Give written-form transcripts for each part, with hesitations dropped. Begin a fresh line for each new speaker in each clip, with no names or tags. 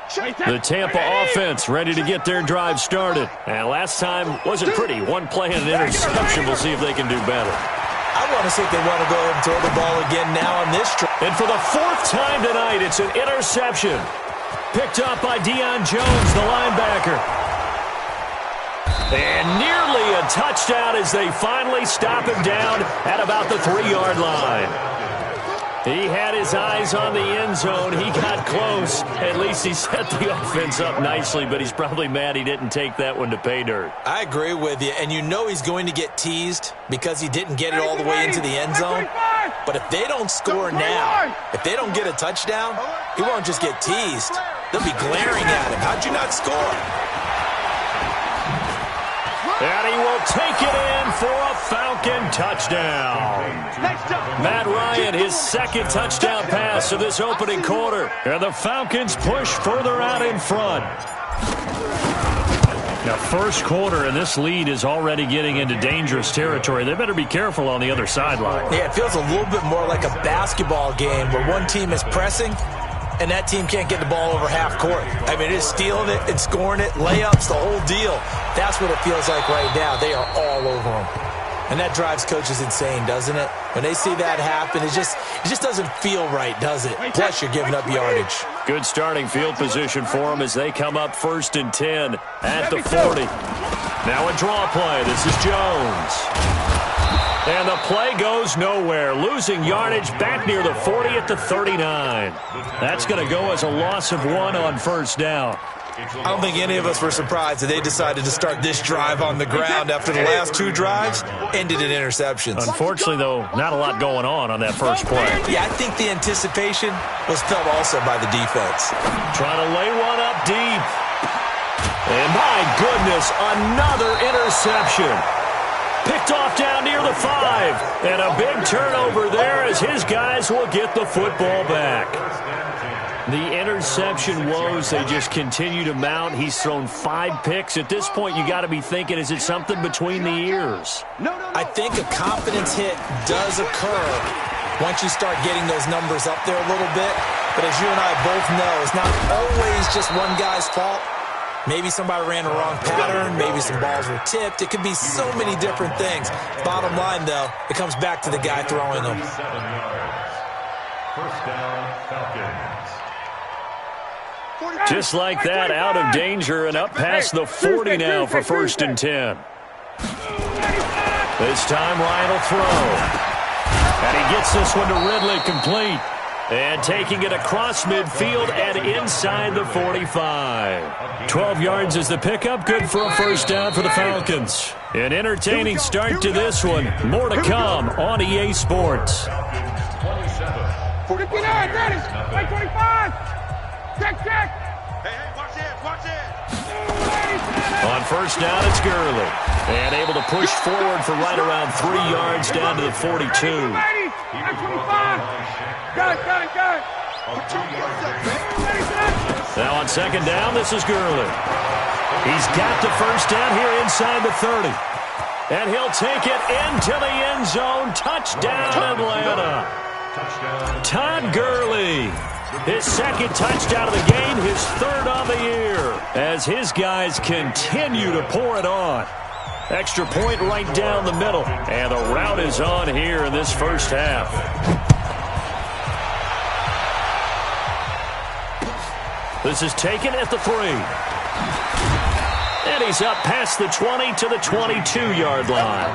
The Tampa offense ready to get their drive started. And last time wasn't pretty. One play and an interception. We'll see if they can do better.
I want to see if they want to go ahead and throw the ball again now on this drive.
And for the fourth time tonight, it's an interception. Picked up by Deion Jones, the linebacker. And nearly a touchdown as they finally stop him down at about the 3-yard line. He had his eyes on the end zone. He got close. At least he set the offense up nicely, but he's probably mad he didn't take that one to pay dirt.
I agree with you, and you know he's going to get teased because he didn't get it all the way into the end zone. But if they don't score now, if they don't get a touchdown, he won't just get teased. They'll be glaring at him. How'd you not score?
And he will take it in for a Falcon touchdown. Matt Ryan, his second touchdown pass of this opening quarter. And the Falcons push further out in front. Now, first quarter, and this lead is already getting into dangerous territory. They better be careful on the other sideline.
Yeah, it feels a little bit more like a basketball game where one team is pressing and that team can't get the ball over half court. I mean, it's stealing it and scoring it, layups, the whole deal. That's what it feels like right now. They are all over them. And that drives coaches insane, doesn't it? When they see that happen, it just doesn't feel right, does it? Plus, you're giving up yardage.
Good starting field position for them as they come up 1st and 10 at the 40. Now a draw play. This is Jones. And the play goes nowhere, losing yardage back near the 40 at the 39. That's going to go as a loss of 1 on first down.
I don't think any of us were surprised that they decided to start this drive on the ground after the last 2 drives ended in interceptions.
Unfortunately, though, not a lot going on that first play.
Yeah, I think the anticipation was felt also by the defense.
Trying to lay one up deep. And my goodness, another interception. Picked off down near the 5. And a big turnover there as his guys will get the football back. The interception woes, they just continue to mount. He's thrown 5 picks. At this point, you got to be thinking, is it something between the ears?
I think a confidence hit does occur once you start getting those numbers up there a little bit. But as you and I both know, it's not always just one guy's fault. Maybe somebody ran the wrong pattern. Maybe some balls were tipped. It could be so many different things. Bottom line, though, it comes back to the guy throwing them.
First down, Falcons.
Just like that, out of danger and up past the 40 now for 1st and 10. This time Ryan will throw. And he gets this one to Ridley complete. And taking it across midfield and inside the 45. 12 yards is the pickup. Good for a first down for the Falcons. An entertaining start to this one. More to come on EA Sports.
59, ready. 25. Check. Hey, watch it.
On first down, it's Gurley. And able to push forward for right around 3 yards down to the 42.
25. Got it.
Now on second down, this is Gurley. He's got the first down here inside the 30. And he'll take it into the end zone. Touchdown, Atlanta. Todd Gurley. His second touchdown of the game, his 3rd on the year. As his guys continue to pour it on. Extra point right down the middle. And the route is on here in this first half. This is taken at the 3. And he's up past the 20 to the 22-yard line.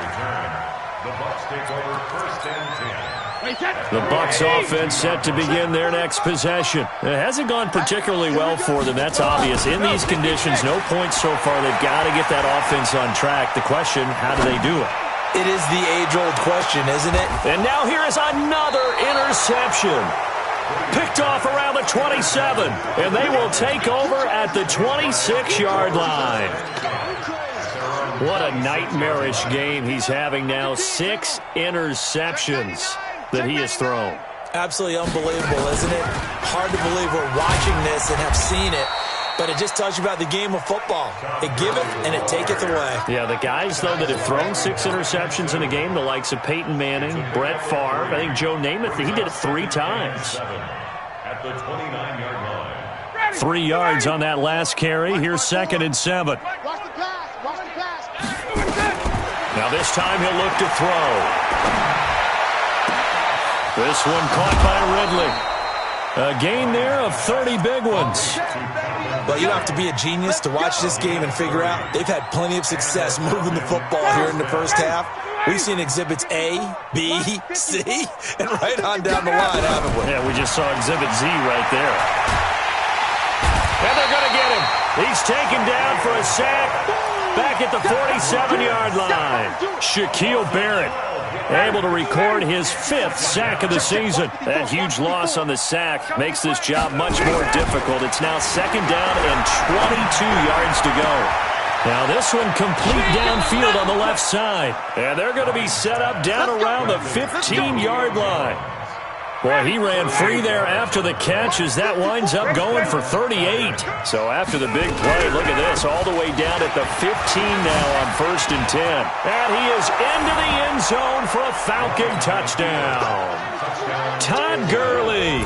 The Bucs take over 1st and 10.
The Bucs offense set to begin their next possession. It hasn't gone particularly well for them. That's obvious. In these conditions, no points so far. They've got to get that offense on track. The question, how do they do it?
It is the age-old question, isn't it?
And now here is another interception. Picked off around the 27, and they will take over at the 26-yard line. What a nightmarish game he's having now. 6 interceptions that he has thrown.
Absolutely unbelievable, isn't it? Hard to believe we're watching this and have seen it. But it just tells you about the game of football. It giveth and it taketh away.
Yeah, the guys, though, that have thrown 6 interceptions in a game, the likes of Peyton Manning, Brett Favre, I think Joe Namath, he did it 3 times.
At the 29-yard line.
3 yards on that last carry. Here's 2nd and 7. Now this time he'll look to throw. This one caught by Ridley. A gain there of 30 big ones.
Well, you don't have to be a genius to watch this game and figure out they've had plenty of success moving the football here in the first half. We've seen exhibits A, B, C, and right on down the line, haven't we?
Yeah, we just saw exhibit Z right there. And they're going to get him. He's taken down for a sack back at the 47-yard line. Shaquille Barrett able to record his 5th sack of the season. That huge loss on the sack makes this job much more difficult. It's now 2nd down and 22 yards to go. Now this one complete downfield on the left side. And they're going to be set up down around the 15-yard line. Boy, he ran free there after the catch as that winds up going for 38. So after the big play, look at this, all the way down at the 15 now on 1st and 10. And he is into the end zone for a Falcon touchdown. Todd Gurley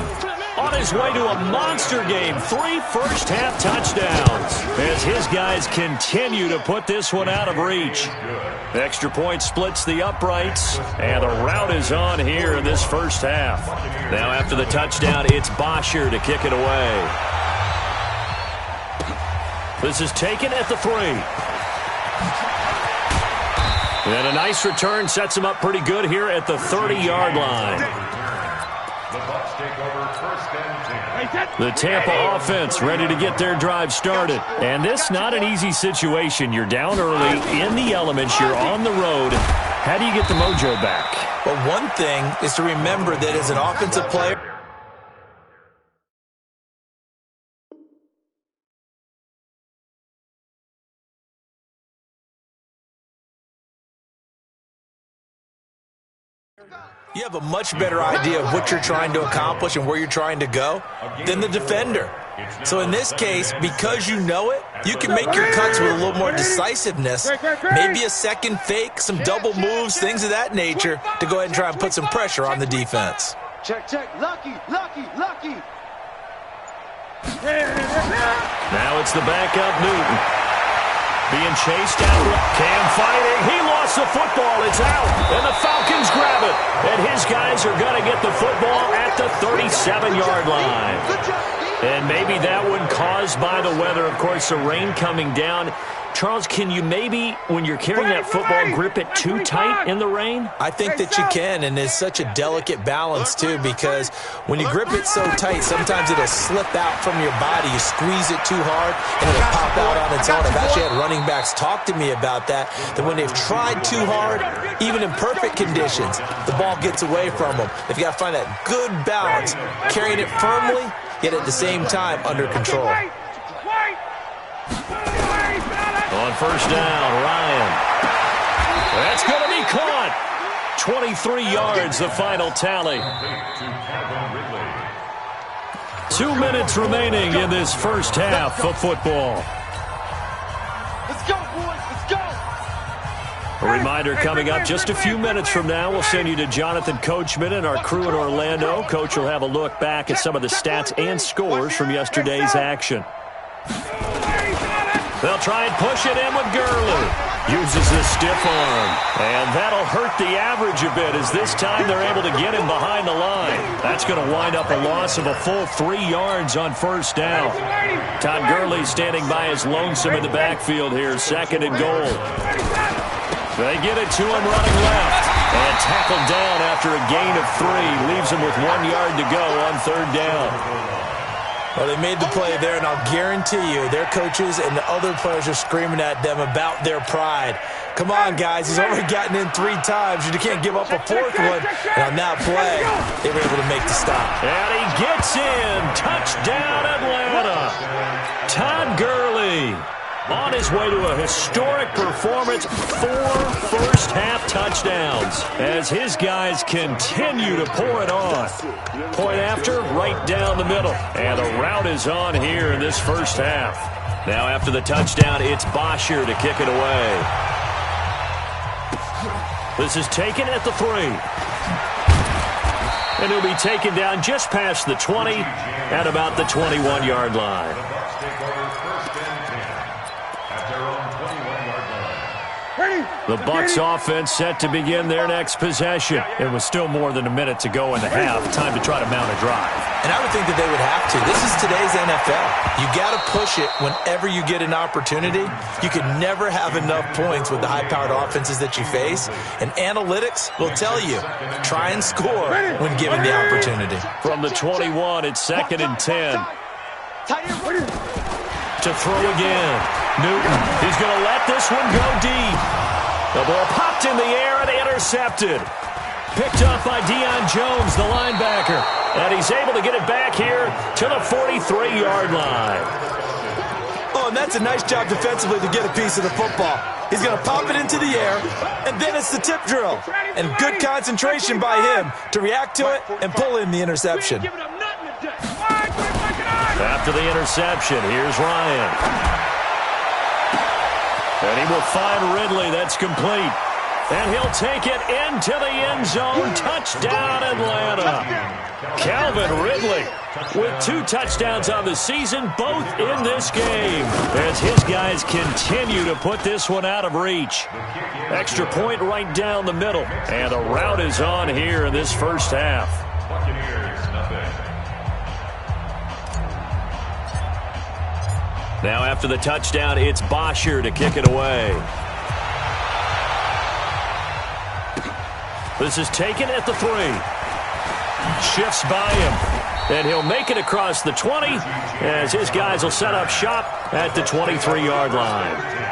on his way to a monster game. 3 first-half touchdowns as his guys continue to put this one out of reach. Extra point splits the uprights, and the route is on here in this first half. Now after the touchdown, it's Bosher to kick it away. This is taken at the 3. And a nice return sets him up pretty good here at the 30-yard line.
The Bucs take over 1st and 10.
The Tampa offense ready to get their drive started. And this not an easy situation. You're down early, in the elements, you're on the road. How do you get the mojo back?
Well, one thing is to remember that as an offensive player, you have a much better idea of what you're trying to accomplish and where you're trying to go than the defender. So in this case, because you know it, you can make your cuts with a little more decisiveness, maybe a second fake, some double moves, things of that nature, to go ahead and try and put some pressure on the defense.
Check, lucky.
Now it's the backup Newton. Being chased out. Cam fighting. He lost the football. It's out. And the Falcons grab it. And his guys are going to get the football at the 37-yard line. And maybe that one caused by the weather. Of course, the rain coming down. Charles, can you maybe, when you're carrying that football, grip it too tight in the rain?
I think that you can, and it's such a delicate balance, too, because when you grip it so tight, sometimes it'll slip out from your body. You squeeze it too hard, and it'll pop out on its own. I've actually had running backs talk to me about that when they've tried too hard, even in perfect conditions, the ball gets away from them. They've got to find that good balance, carrying it firmly, yet at the same time under control.
On 1st down, Ryan. That's going to be caught. 23 yards, the final tally. 2 minutes remaining in this first half of football.
Let's go, boys. Let's go.
A reminder coming up just a few minutes from now. We'll send you to Jonathan Coachman and our crew in Orlando. Coach will have a look back at some of the stats and scores from yesterday's action. They'll try and push it in with Gurley. Uses the stiff arm. And that'll hurt the average a bit as this time they're able to get him behind the line. That's going to wind up a loss of a full 3 yards on 1st down. Todd Gurley standing by his lonesome in the backfield here. 2nd and goal. They get it to him running left. And tackled down after a gain of 3. Leaves him with 1 yard to go on 3rd down.
Well, they made the play there, and I'll guarantee you their coaches and the other players are screaming at them about their pride. Come on, guys. He's already gotten in 3 times. You can't give up a 4th one. And on that play, they were able to make the stop.
And he gets in. Touchdown, Atlanta. Todd Gurley on his way to a historic performance. 4 first-half touchdowns as his guys continue to pour it on. Point after, right down the middle. And the route is on here in this first half. Now after the touchdown, it's Bosher to kick it away. This is taken at the 3. And he'll be taken down just past the 20 at about the 21-yard line.
The Bucs take over first and 10 at their own 21-yard line.
The Bucs offense set to begin their next possession. It was still more than a minute to go in the half. Time to try to mount a drive.
And I would think that they would have to. This is today's NFL. You got to push it whenever you get an opportunity. You can never have enough points with the high-powered offenses that you face. And analytics will tell you, try and score when given the opportunity.
From the 21, it's 2nd and 10. To throw again. Newton, he's going to let this one go deep. The ball popped in the air and intercepted. Picked up by Deion Jones, the linebacker. And he's able to get it back here to the 43-yard line.
Oh, and that's a nice job defensively to get a piece of the football. He's going to pop it into the air, and then it's the tip drill. And good concentration by him to react to it and pull in the interception.
After the interception, here's Ryan. And he will find Ridley. That's complete. And he'll take it into the end zone. Touchdown, Atlanta. Calvin Ridley with 2 touchdowns on the season, both in this game, as his guys continue to put this one out of reach. Extra point right down the middle. And the route is on here in this first half.
Buccaneers, nothing.
Now after the touchdown, it's Bosher to kick it away. This is taken at the 3. Shifts by him. And he'll make it across the 20 as his guys will set up shop at the 23-yard line.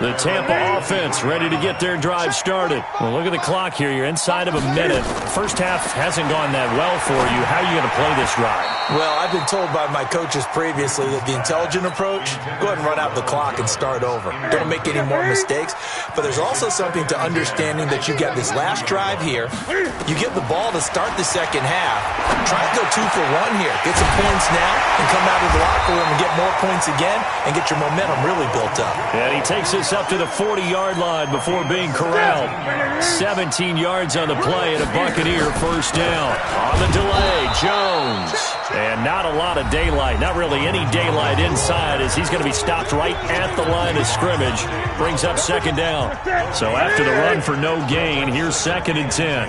The Tampa offense ready to get their drive started. Well, look at the clock here. You're inside of a minute. First half hasn't gone that well for you. How are you going to play this drive?
Well, I've been told by my coaches previously that the intelligent approach, go ahead and run out the clock and start over. Don't make any more mistakes. But there's also something to understanding that you get this last drive here. You get the ball to start the second half. Try to go 2 for 1 here. Get some points now and come out of the locker room and get more points again and get your momentum really built up.
And he takes this up to the 40-yard line before being corralled. 17 yards on the play and a Buccaneer first down. On the delay, Jones. And not a lot of daylight, not really any daylight inside, as he's going to be stopped right at the line of scrimmage. Brings up 2nd down. So after the run for no gain, here's 2nd and 10.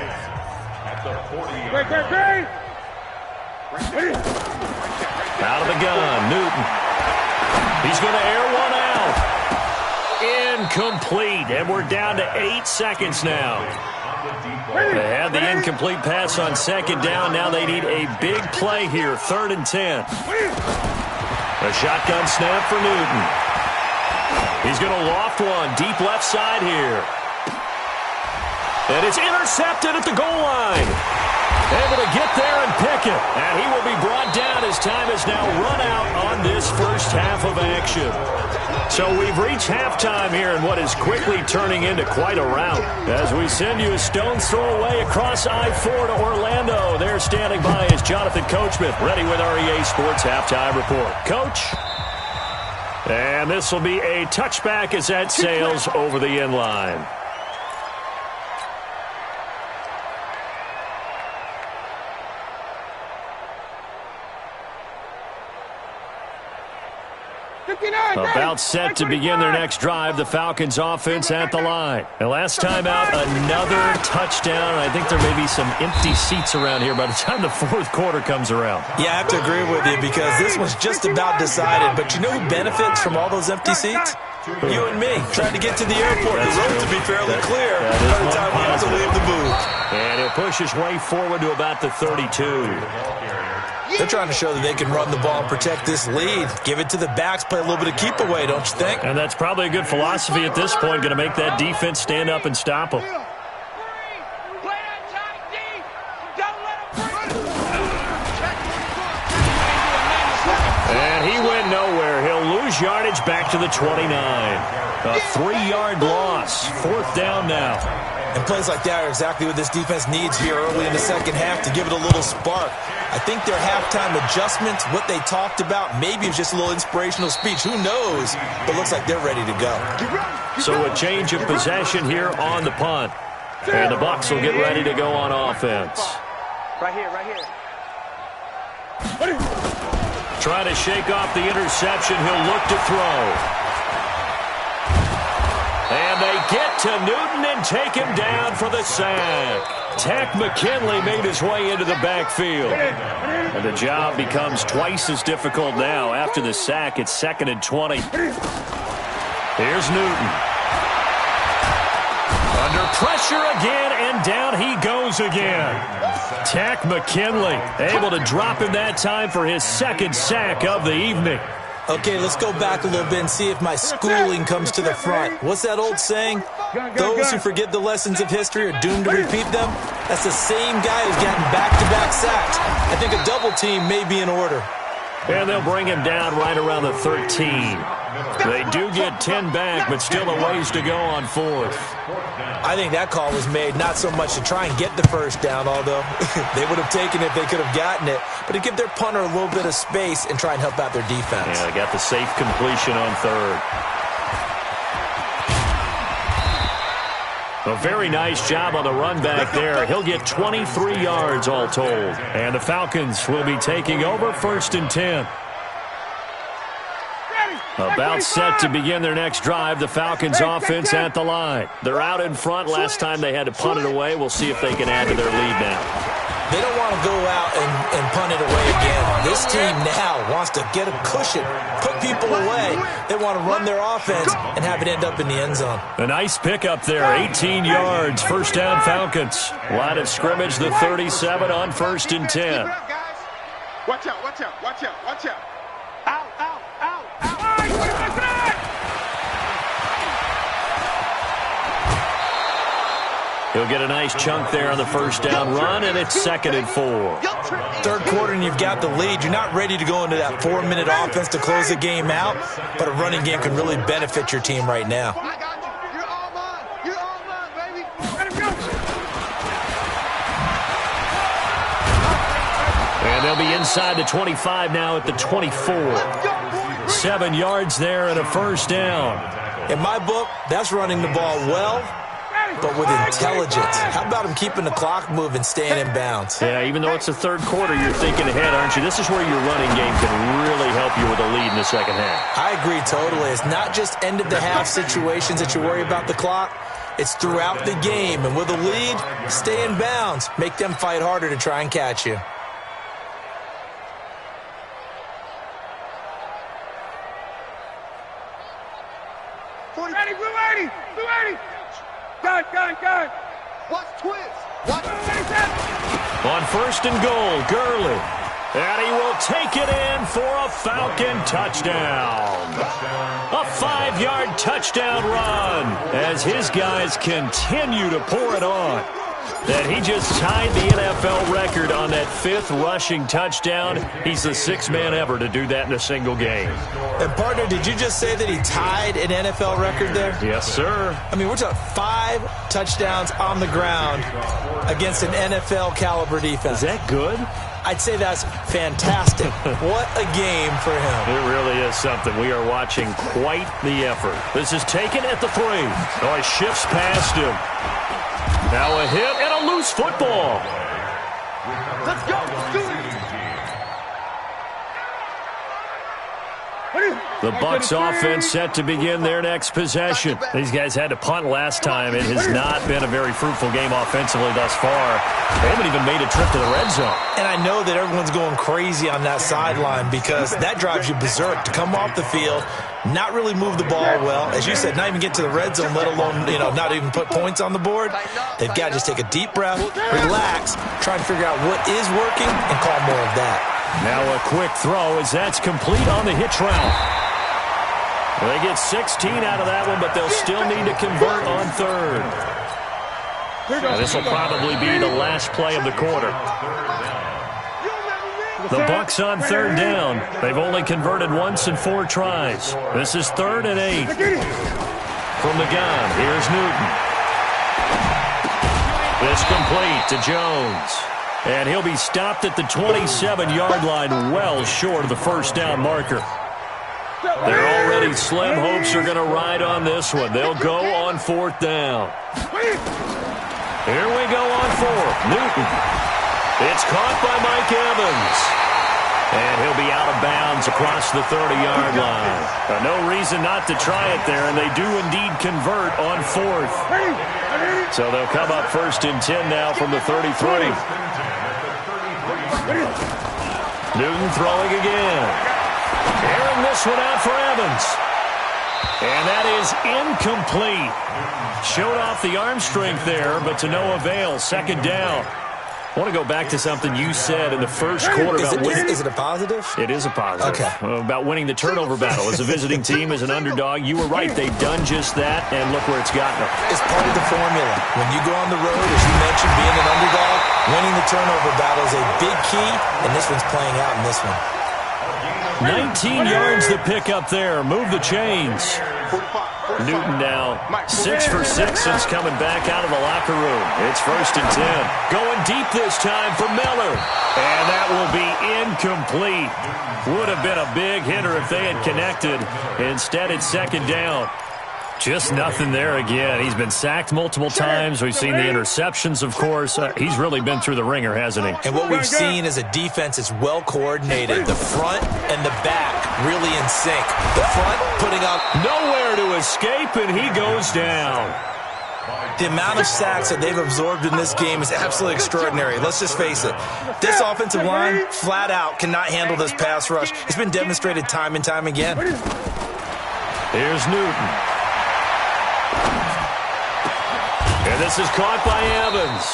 Out of the gun, Newton. He's going to air one out. Incomplete, and we're down to 8 seconds now. They had the incomplete pass on 2nd down. Now they need a big play here, 3rd and 10. A shotgun snap for Newton. He's going to loft one, deep left side here. And it's intercepted at the goal line. Able to get there and pick it. And he will be brought down as time has now run out on this first half of action. So we've reached halftime here in what is quickly turning into quite a rout. As we send you a stone's throw away across I-4 to Orlando. There standing by is Jonathan Coachman, ready with our EA Sports Halftime Report. Coach. And this will be a touchback as that sails over the end line. About set to begin their next drive, the Falcons offense at the line. And last time out, another touchdown. I think there may be some empty seats around here by the time the 4th quarter comes around.
Yeah, I have to agree with you because this one's just about decided. But you know who benefits from all those empty seats? You and me, trying to get to the airport. The road to be fairly clear by the time we have to leave the booth.
And he'll push his way forward to about the 32.
They're trying to show that they can run the ball and protect this lead. Give it to the backs, play a little bit of keep away, don't you think?
And that's probably a good philosophy at this point, going to make that defense stand up and stop them. And he went nowhere. He'll lose yardage back to the 29. A 3-yard loss. 4th down now.
And plays like that are exactly what this defense needs here early in the second half to give it a little spark. I think their halftime adjustments, what they talked about, maybe it's just a little inspirational speech. Who knows? But looks like they're ready to go.
So a change of possession here on the punt. And the Bucs will get ready to go on offense.
Right here, right here.
Trying to shake off the interception. He'll look to throw. And they get to Newton and take him down for the sack. Tack McKinley made his way into the backfield. And the job becomes twice as difficult now. After the sack, it's 2nd and 20. Here's Newton. Under pressure again, and down he goes again. Tack McKinley able to drop him that time for his 2nd sack of the evening.
Okay, let's go back a little bit and see if my schooling comes to the front. What's that old saying? Those who forget the lessons of history are doomed to repeat them. That's the same guy who's gotten back-to-back sacks. I think a double team may be in order.
And they'll bring him down right around the 13. They do get 10 back, but still a ways to go on 4th.
I think that call was made not so much to try and get the first down, although they would have taken it if they could have gotten it, but to give their punter a little bit of space and try and help out their defense.
Yeah, they got the safe completion on 3rd. A very nice job on the run back there. He'll get 23 yards all told. And the Falcons will be taking over 1st and 10. About set to begin their next drive. The Falcons offense at the line. They're out in front. Last time they had to punt it away. We'll see if they can add to their lead now.
They don't want to go out and punt it away again. This team now wants to get a cushion, put people away. They want to run their offense and have it end up in the end zone.
A nice pickup there, 18 yards, 1st down Falcons. Line of scrimmage, the 37 on 1st and 10.
Watch out, watch out, watch out, watch out. Out, out, out, out.
He'll get a nice chunk there on the 1st down run, and it's 2nd and 4.
3rd quarter and you've got the lead. You're not ready to go into that 4-minute offense to close the game out, but a running game can really benefit your team right now.
I got you. You're all mine. You're all mine, baby. Let him go.
And they'll be inside the 25 now at the 24. 7 yards there and a 1st down.
In my book, that's running the ball well, but with intelligence. How about him keeping the clock moving, staying in bounds?
Yeah, even though it's the 3rd quarter, you're thinking ahead, aren't you? This is where your running game can really help you with a lead in the 2nd half.
I agree totally. It's not just end-of-the-half situations that you worry about the clock. It's throughout the game. And with a lead, stay in bounds. Make them fight harder to try and catch you.
Ready, blue 80, blue 80. Gun. Watch twins. Watch.
On 1st and goal, Gurley. And he will take it in for a Falcon touchdown. A 5-yard touchdown run as his guys continue to pour it on. And he just tied the NFL record on that 5th rushing touchdown. He's the 6th man ever to do that in a single game.
And, partner, did you just say that he tied an NFL record there?
Yes, sir.
I mean, we're talking 5 touchdowns on the ground against an NFL-caliber defense.
Is that good?
I'd say that's fantastic. What a game for him.
It really is something. We are watching quite the effort. This is taken at the 3. Oh, he shifts past him. Now a hit and a loose football.
Let's go. Let's do it.
The Bucs offense set to begin their next possession. These guys had to punt last time. It has not been a very fruitful game offensively thus far. They haven't even made a trip to the red zone.
And I know that everyone's going crazy on that sideline because that drives you berserk to come off the field, not really move the ball well. As you said, not even get to the red zone, let alone, not even put points on the board. They've got to just take a deep breath, relax, try and figure out what is working, and call more of that.
Now a quick throw as that's complete on the hitch route. They get 16 out of that one, but they'll still need to convert on 3rd. This will probably be the last play of the quarter. The Bucs on 3rd down. They've only converted once in 4 tries. This is 3rd and 8. From the gun, here's Newton. This complete to Jones. And he'll be stopped at the 27-yard line, well short of the 1st down marker. Their already slim hopes are going to ride on this one. They'll go on 4th down. Here we go on 4th. Newton. It's caught by Mike Evans. And he'll be out of bounds across the 30-yard line. No reason not to try it there, and they do indeed convert on 4th. So they'll come up 1st and 10 now from the 33. Newton throwing again. Airing this one out for Evans. And that is incomplete. Showed off the arm strength there, but to no avail. 2nd down. I want to go back to something you said in the first quarter about winning.
Is it a positive?
It is a positive.
Okay.
About winning the turnover battle. As a visiting team, as an underdog, you were right. They've done just that, and look where it's gotten them.
It's part of the formula. When you go on the road, as you mentioned, being an underdog, winning the turnover battle is a big key, and this one's playing out in this one.
19 yards to pick up there. Move the chains. Newton now 6 for 6 since coming back out of the locker room. It's 1st and 10. Going deep this time for Miller. And that will be incomplete. Would have been a big hitter if they had connected. Instead, it's 2nd down. Just nothing there again. He's been sacked multiple times. We've seen the interceptions, of course. He's really been through the ringer, hasn't he?
And what we've seen is a defense that's well coordinated. The front and the back really in sync. The front putting up
nowhere to escape, and he goes down.
The amount of sacks that they've absorbed in this game is absolutely extraordinary. Let's just face it. This offensive line, flat out, cannot handle this pass rush. It's been demonstrated time and time again.
Here's Newton. And this is caught by Evans.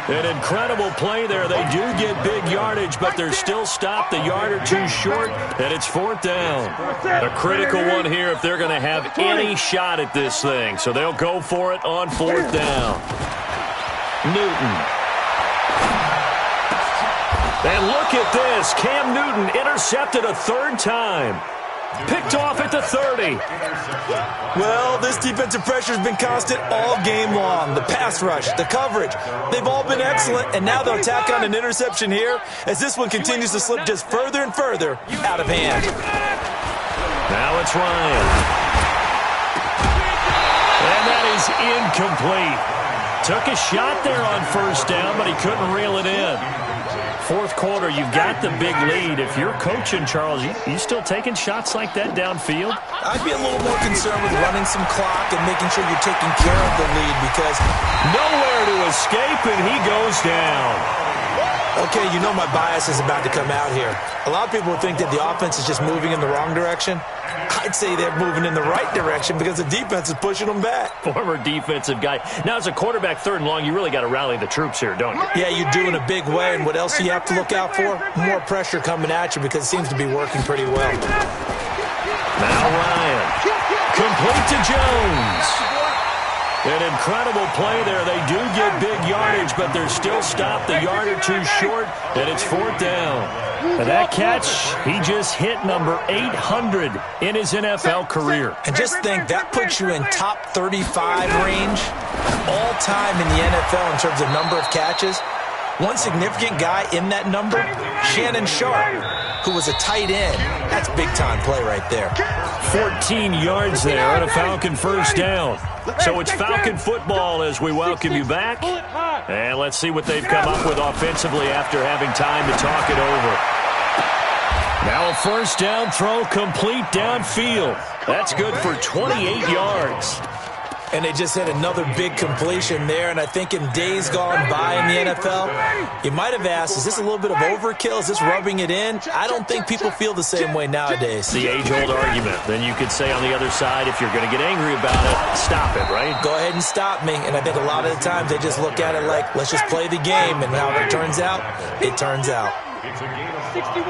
An incredible play there. They do get big yardage, but they're still stopped a yard or two short, and it's 4th down. A critical one here if they're going to have any shot at this thing. So they'll go for it on 4th down. Newton. And look at this. Cam Newton intercepted a 3rd time. Picked off at the 30.
Well, this defensive pressure has been constant all game long. The pass rush, the coverage, they've all been excellent, and now they'll tack on an interception here as this one continues to slip just further and further out of hand.
Now it's Ryan. And that is incomplete. Took a shot there on 1st down, but he couldn't reel it in. 4th quarter, you've got the big lead. If you're coaching, Charles, you still taking shots like that downfield?
I'd be a little more concerned with running some clock and making sure you're taking care of the lead because
nowhere to escape, and he goes down.
Okay, you know my bias is about to come out here. A lot of people think that the offense is just moving in the wrong direction. I'd say they're moving in the right direction because the defense is pushing them back.
Former defensive guy. Now, as a quarterback, 3rd and long, you really got to rally the troops here, don't you?
Yeah, you do in a big way. And what else do you have to look out for? More pressure coming at you because it seems to be working pretty well.
Now Ryan. Complete to Jones. An incredible play there. They do get big yardage, but they're still stopped a yard or two short, and it's 4th down. And that catch, he just hit number 800 in his NFL career.
And just think, that puts you in top 35 range all time in the NFL in terms of number of catches. One significant guy in that number, Shannon Sharp, who was a tight end. That's big-time play right there.
14 yards there on a Falcon 1st down. So it's Falcon football as we welcome you back. And let's see what they've come up with offensively after having time to talk it over. Now a 1st down throw complete downfield. That's good for 28 yards.
And they just had another big completion there. And I think in days gone by in the NFL, you might have asked, is this a little bit of overkill? Is this rubbing it in? I don't think people feel the same way nowadays.
The age-old argument. Then you could say on the other side, if you're going to get angry about it, stop it, right?
Go ahead and stop me. And I think a lot of the times they just look at it like, let's just play the game. And how it turns out, it turns out.
It's a gain of
61.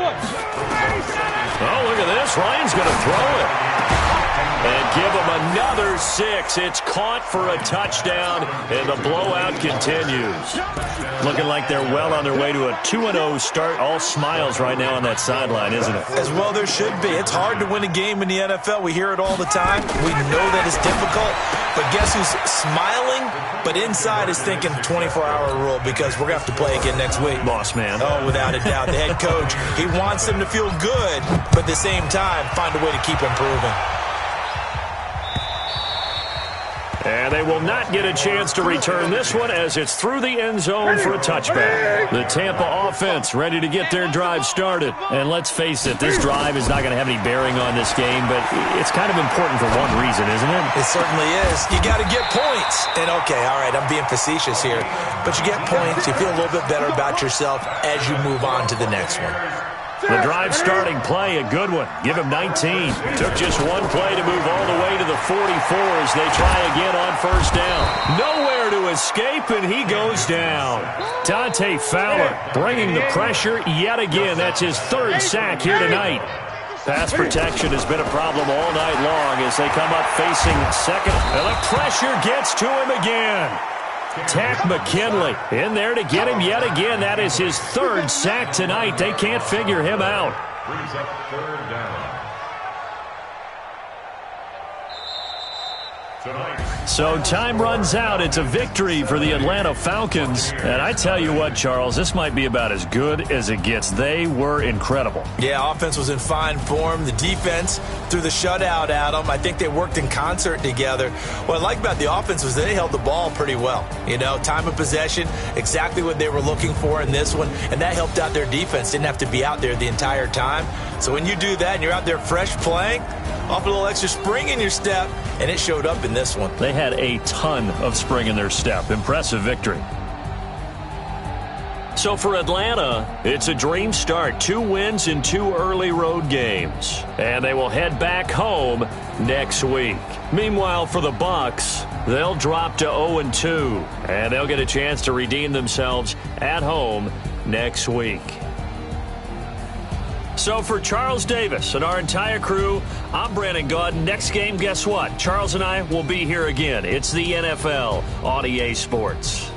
Oh, look at this. Ryan's going to throw it. And give him another 6. It's caught for a touchdown, and the blowout continues. Looking like they're well on their way to a 2-0 start. All smiles right now on that sideline, isn't it?
As well there should be. It's hard to win a game in the NFL. We hear it all the time. We know that it's difficult. But guess who's smiling? But inside is thinking 24-hour rule because we're going to have to play again next week.
Boss man.
Oh, without a doubt. The head coach, he wants them to feel good, but at the same time, find a way to keep improving.
And they will not get a chance to return this one as it's through the end zone for a touchback. The Tampa offense ready to get their drive started. And let's face it, this drive is not going to have any bearing on this game, but it's kind of important for one reason, isn't it?
It certainly is. You got to get points. And okay, all right, I'm being facetious here, but you get points, you feel a little bit better about yourself as you move on to the next one.
The drive starting play, a good one. Give him 19. Took just one play to move all the way to the 44 as they try again on first down. Nowhere to escape, and he goes down. Dante Fowler bringing the pressure yet again. That's his third sack here tonight. Pass protection has been a problem all night long as they come up facing second. And the pressure gets to him again. Tack McKinley in there to get him yet again. That is his third sack tonight. They can't figure him out.
Brings up third down.
So time runs out. It's a victory for the Atlanta Falcons. And I tell you what, Charles, this might be about as good as it gets. They were incredible.
Yeah, offense was in fine form. The defense threw the shutout at them. I think they worked in concert together. What I like about the offense was they held the ball pretty well. You know, time of possession, exactly what they were looking for in this one. And that helped out their defense. Didn't have to be out there the entire time. So when you do that and you're out there fresh playing, off a little extra spring in your step, and it showed up in this one.
They had a ton of spring in their step. Impressive victory. So for Atlanta, it's a dream start. 2 wins in 2 early road games. And they will head back home next week. Meanwhile, for the Bucs, they'll drop to 0-2. And they'll get a chance to redeem themselves at home next week. So for Charles Davis and our entire crew, I'm Brandon Gaudin. Next game, guess what? Charles and I will be here again. It's the NFL on EA Sports.